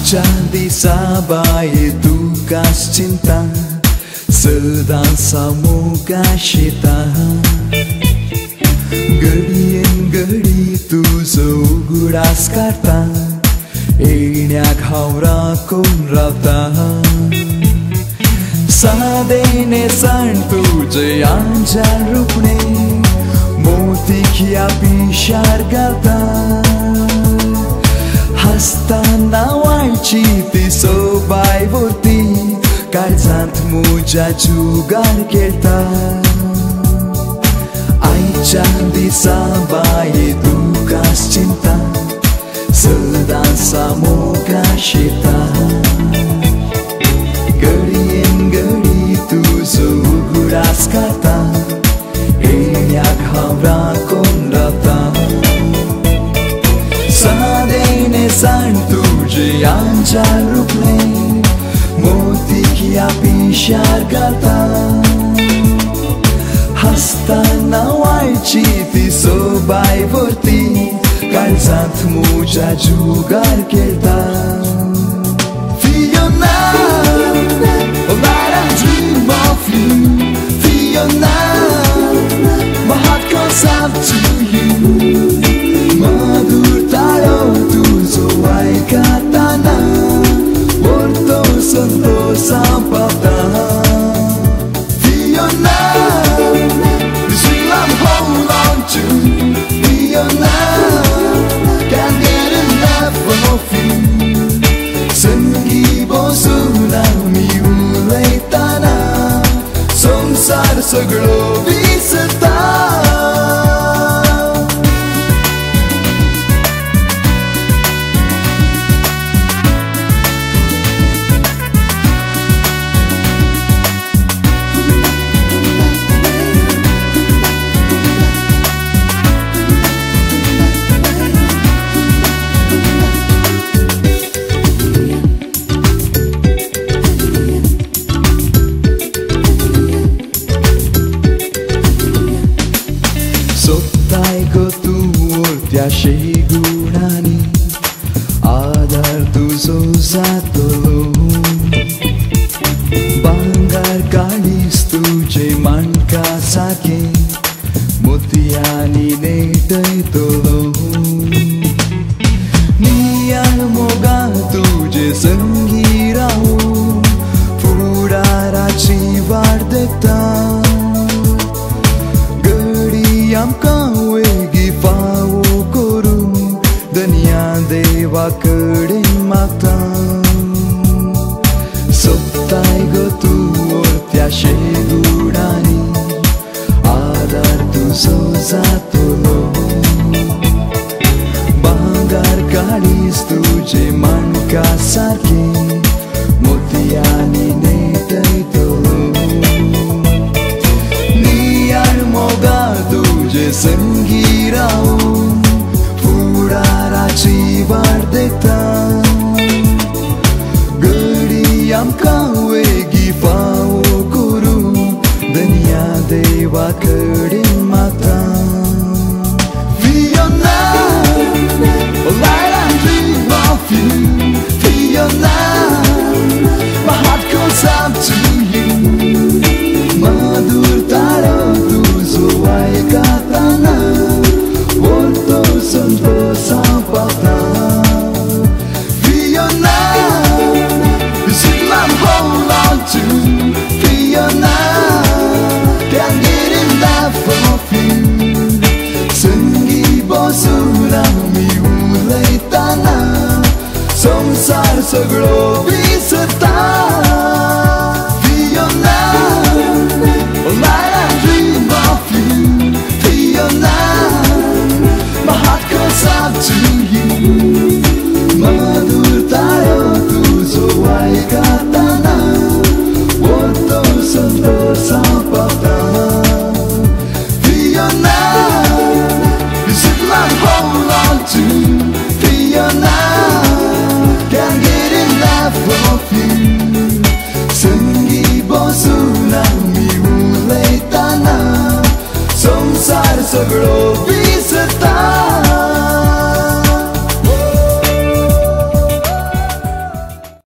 Jadi sabai tugas cinta sedang semoga kita geri tuzo guras karta enyak haura kun rata sadene san tuje anjar rupne moti kia bishar gata Hastana wajci ty sobai vorti Karzant muja jugar kelta Aichandi sabai tugas cinta Sedang semoga syita Geri tuzo guras kata Enyak haura konrata Sadene san tuje anjar rupne Moti kia bishar gata Hastana wajci ty sobai vorti Karzant muja jugar kelta Fiona, all night I dream of you Fiona, my heart goes out to you Madur taro tuzo ai katana Porto santo sampata Fiona, this will I'm hold on to Fiona, can't get enough of you Sengi bosuna mi ulai tana Samsar saglo visata Sigurani adar tuzo zatolo Bangar galis tuje manka sake Mutiani nedai tolo Niar moga tuje sangirao Purara chivar dekta Gadiam kawegi fao Deva कडे मागता सोबताय ग तू त्याशे गुडानी आधार तुझो जातलो भांगार गाडीस तुझे माणका सारखे मोतियानी नेटयतलो नियाळ मोगा तुझे संगी राहून Chivar dekta Gadi amka wegi fao guru Dunya deva kade mata Fiona, all night I dream of you Fiona, my heart goes out to you Madur taro tuzo ai katana Porto santo sampata Fiona, this will I'm hold on to Fiona, can't get enough to feel your love. Can't get enough of you. Senggi bosu na mi ulay tanah. Samsara sagro